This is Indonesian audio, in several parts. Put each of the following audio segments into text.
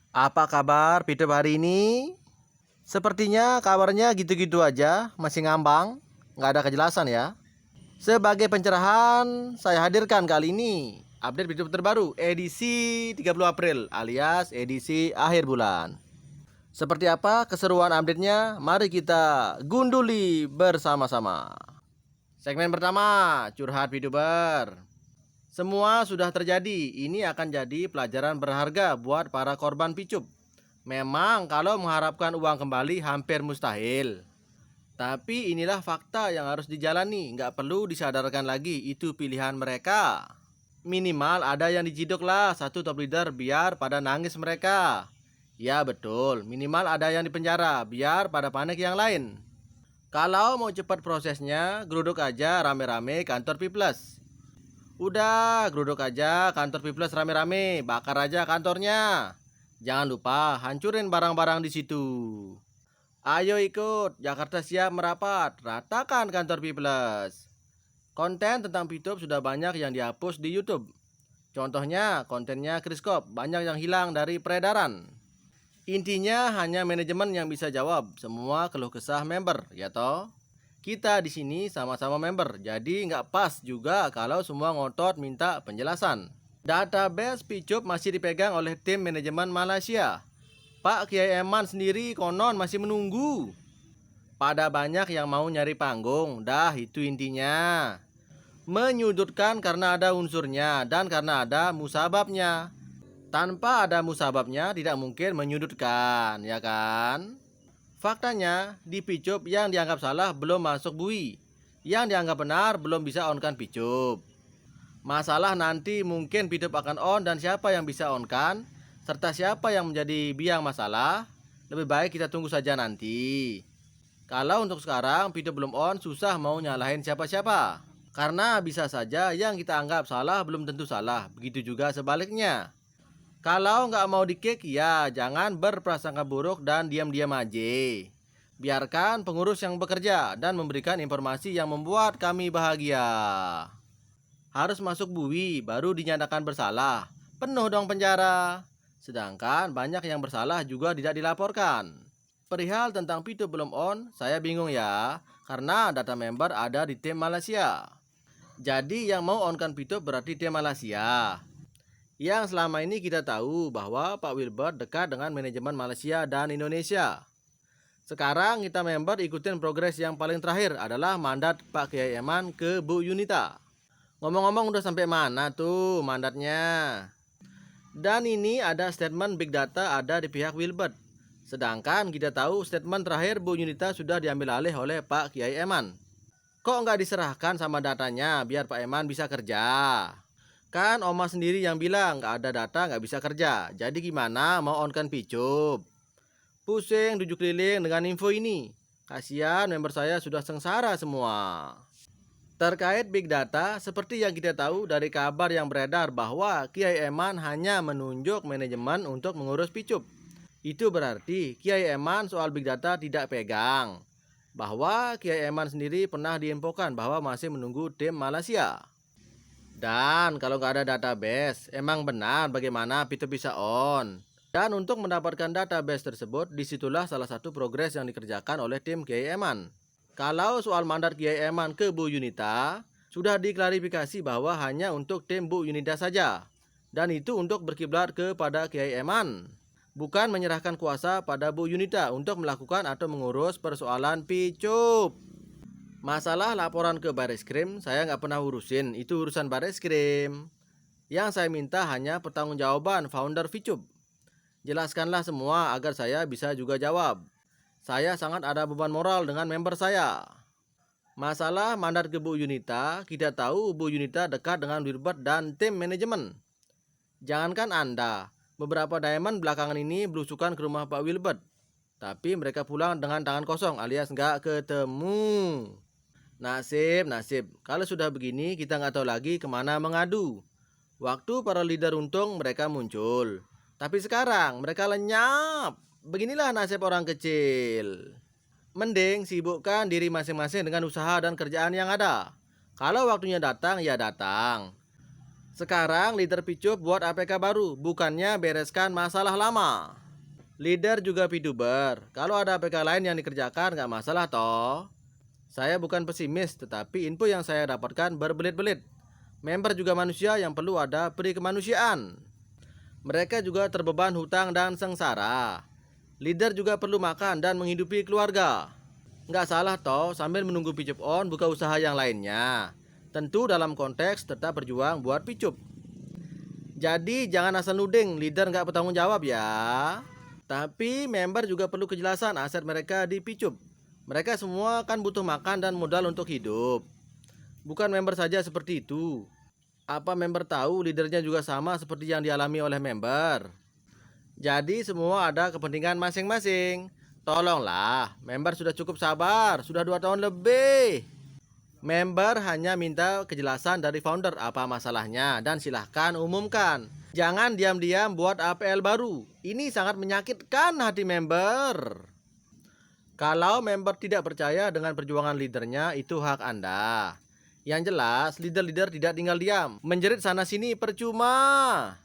Apa kabar Peter hari ini? Sepertinya kabarnya gitu-gitu aja, masih ngambang, nggak ada kejelasan ya. Sebagai pencerahan, saya hadirkan kali ini update video terbaru edisi 30 April alias edisi akhir bulan. Seperti apa keseruan update-nya? Mari kita gunduli bersama-sama. Segmen pertama, curhat VTuber. Semua sudah terjadi, ini akan jadi pelajaran berharga buat para korban picup. Memang kalau mengharapkan uang kembali hampir mustahil. Tapi inilah fakta yang harus dijalani, nggak perlu disadarkan lagi, itu pilihan mereka. Minimal ada yang diciduk lah satu top leader biar pada nangis mereka. Ya betul, minimal ada yang dipenjara biar pada panik yang lain. Kalau mau cepat prosesnya, geruduk aja rame-rame kantor Piples. Udah, geruduk aja kantor Piples rame-rame, bakar aja kantornya. Jangan lupa hancurin barang-barang di situ. Ayo ikut, Jakarta siap merapat, ratakan kantor Piples. Konten tentang Pitup sudah banyak yang dihapus di YouTube. Contohnya, kontennya Kriskop, banyak yang hilang dari peredaran. Intinya hanya manajemen yang bisa jawab semua keluh kesah member, ya toh? Kita di sini sama-sama member, jadi nggak pas juga kalau semua ngotot minta penjelasan. Database Picup masih dipegang oleh tim manajemen Malaysia. Pak Kiai Eman sendiri konon masih menunggu. Pada banyak yang mau nyari panggung, dah itu intinya. Menyudutkan karena ada unsurnya dan karena ada musababnya. Tanpa ada musababnya tidak mungkin menyudutkan, ya kan? Faktanya, di Picup yang dianggap salah belum masuk bui. Yang dianggap benar belum bisa onkan Picup. Masalah nanti mungkin Picup akan on dan siapa yang bisa onkan, serta siapa yang menjadi biang masalah, lebih baik kita tunggu saja nanti. Kalau untuk sekarang Picup belum on, susah mau nyalahin siapa-siapa. Karena bisa saja yang kita anggap salah belum tentu salah, begitu juga sebaliknya. Kalau nggak mau di-kick, ya jangan berprasangka buruk dan diam-diam aja. Biarkan pengurus yang bekerja dan memberikan informasi yang membuat kami bahagia. Harus masuk bui baru dinyatakan bersalah. Penuh dong penjara. Sedangkan banyak yang bersalah juga tidak dilaporkan. Perihal tentang Pitu belum on, saya bingung ya. Karena data member ada di tim Malaysia. Jadi yang mau onkan Pitu berarti tim Malaysia. Yang selama ini kita tahu bahwa Pak Wilbert dekat dengan manajemen Malaysia dan Indonesia. Sekarang kita member ikutin progres yang paling terakhir adalah mandat Pak Kiai Eman ke Bu Yunita. Ngomong-ngomong udah sampai mana tuh mandatnya? Dan ini ada statement big data ada di pihak Wilbert. Sedangkan kita tahu statement terakhir Bu Yunita sudah diambil alih oleh Pak Kiai Eman. Kok nggak diserahkan sama datanya biar Pak Eman bisa kerja? Kan Oma sendiri yang bilang nggak ada data nggak bisa kerja. Jadi gimana mau onkan Picup? Pusing 7 keliling dengan info ini. Kasihan member saya sudah sengsara semua. Terkait big data, seperti yang kita tahu dari kabar yang beredar bahwa Kiai Eman hanya menunjuk manajemen untuk mengurus Picup. Itu berarti Kiai Eman soal big data tidak pegang. Bahwa Kiai Eman sendiri pernah diinfokan bahwa masih menunggu tim Malaysia. Dan kalau nggak ada database, emang benar bagaimana Pitu bisa on. Dan untuk mendapatkan database tersebut, disitulah salah satu progres yang dikerjakan oleh tim Kiai Eman. Kalau soal mandat Kiai Eman ke Bu Yunita, sudah diklarifikasi bahwa hanya untuk tim Bu Yunita saja. Dan itu untuk berkiblat kepada Kiai Eman. Bukan menyerahkan kuasa pada Bu Yunita untuk melakukan atau mengurus persoalan Picup. Masalah laporan ke Bareskrim saya nggak pernah urusin, itu urusan Bareskrim. Yang saya minta hanya pertanggungjawaban founder Picup. Jelaskanlah semua agar saya bisa juga jawab. Saya sangat ada beban moral dengan member saya. Masalah mandat ke Bu Yunita, kita tahu Bu Yunita dekat dengan Wilbert dan tim manajemen. Jangankan Anda, beberapa diamond belakangan ini belusukan ke rumah Pak Wilbert. Tapi mereka pulang dengan tangan kosong alias nggak ketemu. Nasib. Kalau sudah begini kita nggak tahu lagi kemana mengadu. Waktu para leader untung mereka muncul. Tapi sekarang mereka lenyap. Beginilah nasib orang kecil. Mending sibukkan diri masing-masing dengan usaha dan kerjaan yang ada. Kalau waktunya datang, ya datang. Sekarang leader Picup buat APK baru, bukannya bereskan masalah lama. Leader juga VTuber, kalau ada APK lain yang dikerjakan nggak masalah toh. Saya bukan pesimis, tetapi info yang saya dapatkan berbelit-belit. Member juga manusia yang perlu ada peri kemanusiaan. Mereka juga terbeban hutang dan sengsara. Leader juga perlu makan dan menghidupi keluarga. Nggak salah toh sambil menunggu Picup on buka usaha yang lainnya. Tentu dalam konteks tetap berjuang buat Picup. Jadi jangan asal nuding leader nggak bertanggung jawab ya. Tapi member juga perlu kejelasan aset mereka di Picup. Mereka semua kan butuh makan dan modal untuk hidup. Bukan member saja seperti itu. Apa member tahu leadernya juga sama seperti yang dialami oleh member? Jadi semua ada kepentingan masing-masing. Tolonglah, member sudah cukup sabar, sudah 2 tahun lebih. Member hanya minta kejelasan dari founder apa masalahnya dan silahkan umumkan. Jangan diam-diam buat APL baru. Ini sangat menyakitkan hati member. Kalau member tidak percaya dengan perjuangan leadernya, itu hak Anda. Yang jelas, leader-leader tidak tinggal diam. Menjerit sana-sini percuma.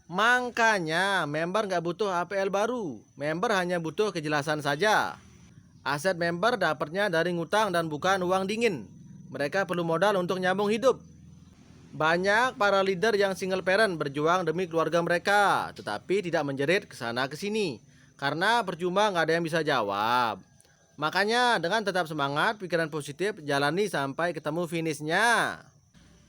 Makanya, member nggak butuh APL baru. Member hanya butuh kejelasan saja. Aset member dapatnya dari ngutang dan bukan uang dingin. Mereka perlu modal untuk nyambung hidup. Banyak para leader yang single parent berjuang demi keluarga mereka, tetapi tidak menjerit kesana kesini. Karena percuma nggak ada yang bisa jawab. Makanya dengan tetap semangat, pikiran positif, jalani sampai ketemu finishnya.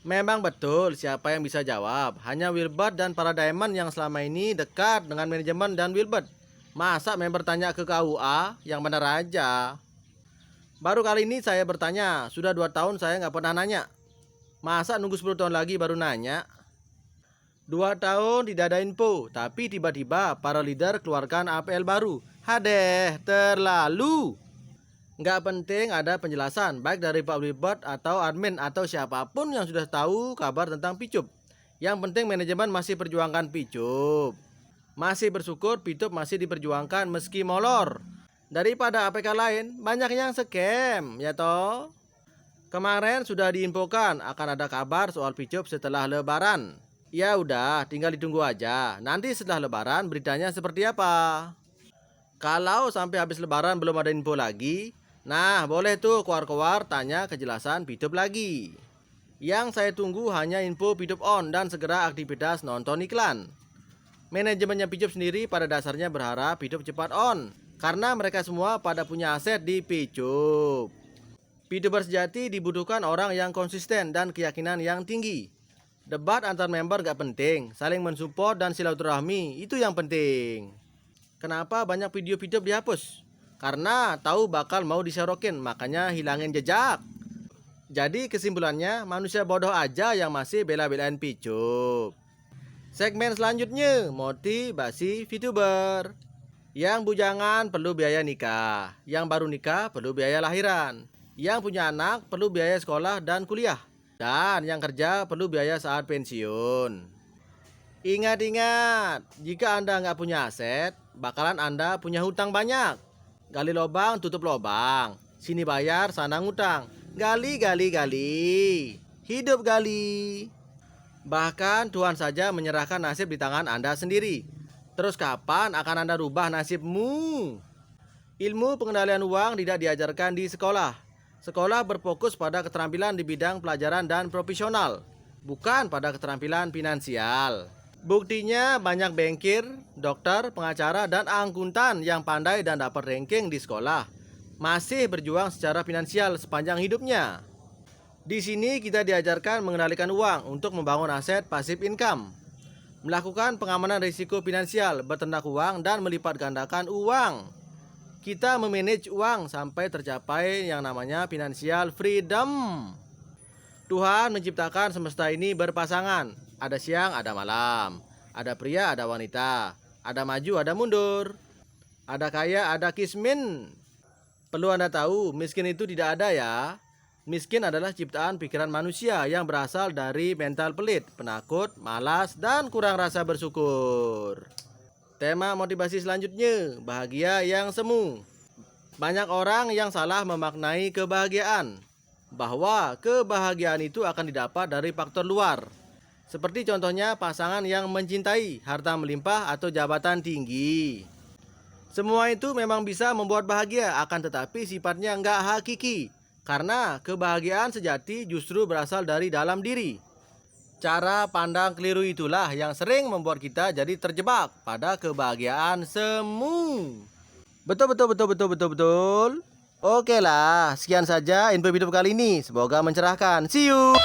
Memang betul siapa yang bisa jawab. Hanya Wilbert dan para Diamond yang selama ini dekat dengan manajemen dan Wilbert. Masa member tanya ke KUA? Yang benar aja. Baru kali ini saya bertanya. Sudah 2 tahun saya nggak pernah nanya. Masa nunggu 10 tahun lagi baru nanya? 2 tahun tidak ada info. Tapi tiba-tiba para leader keluarkan APL baru. Hadeh, terlalu. Nggak penting ada penjelasan baik dari Pak Wilbert atau admin atau siapapun yang sudah tahu kabar tentang Picup. Yang penting manajemen masih perjuangkan Picup. Masih bersyukur Picup masih diperjuangkan meski molor. Daripada APK lain banyak yang scam ya toh. Kemarin sudah diinfokan akan ada kabar soal Picup setelah lebaran. Ya udah tinggal ditunggu aja. Nanti setelah lebaran beritanya seperti apa. Kalau sampai habis lebaran belum ada info lagi, nah, boleh tuh keluar-keluar tanya kejelasan Picup lagi. Yang saya tunggu hanya info Picup on dan segera aktivitas nonton iklan. Manajemennya Picup sendiri pada dasarnya berharap Picup cepat on, karena mereka semua pada punya aset di Picup. Picuber sejati dibutuhkan orang yang konsisten dan keyakinan yang tinggi. Debat antar member gak penting, saling mensupport dan silaturahmi itu yang penting. Kenapa banyak video Picup dihapus? Karena tahu bakal mau diserokin, makanya hilangin jejak. Jadi kesimpulannya manusia bodoh aja yang masih bela-belain Picup. Segmen selanjutnya motivasi VTuber. Yang bujangan perlu biaya nikah, yang baru nikah perlu biaya lahiran, yang punya anak perlu biaya sekolah dan kuliah, dan yang kerja perlu biaya saat pensiun. Ingat-ingat, jika Anda nggak punya aset, bakalan Anda punya hutang banyak. Gali lobang, tutup lobang. Sini bayar, sana ngutang. Gali, gali, gali. Hidup gali. Bahkan Tuhan saja menyerahkan nasib di tangan Anda sendiri. Terus kapan akan Anda rubah nasibmu? Ilmu pengendalian uang tidak diajarkan di sekolah. Sekolah berfokus pada keterampilan di bidang pelajaran dan profesional, bukan pada keterampilan finansial. Buktinya banyak bankir, dokter, pengacara, dan akuntan yang pandai dan dapat ranking di sekolah masih berjuang secara finansial sepanjang hidupnya. Di sini kita diajarkan mengendalikan uang untuk membangun aset pasif income, melakukan pengamanan risiko finansial, berternak uang, dan melipat gandakan uang. Kita memanage uang sampai tercapai yang namanya financial freedom. Tuhan menciptakan semesta ini berpasangan. Ada siang, ada malam. Ada pria, ada wanita. Ada maju, ada mundur. Ada kaya, ada kismin. Perlu Anda tahu, miskin itu tidak ada ya. Miskin adalah ciptaan pikiran manusia yang berasal dari mental pelit, penakut, malas, dan kurang rasa bersyukur. Tema motivasi selanjutnya, bahagia yang semu. Banyak orang yang salah memaknai kebahagiaan, bahwa kebahagiaan itu akan didapat dari faktor luar. Seperti contohnya pasangan yang mencintai, harta melimpah, atau jabatan tinggi. Semua itu memang bisa membuat bahagia, akan tetapi sifatnya nggak hakiki. Karena kebahagiaan sejati justru berasal dari dalam diri. Cara pandang keliru itulah yang sering membuat kita jadi terjebak pada kebahagiaan semu. Betul, betul, betul, betul, betul, betul. Oke lah, sekian saja info hidup kali ini. Semoga mencerahkan. See you.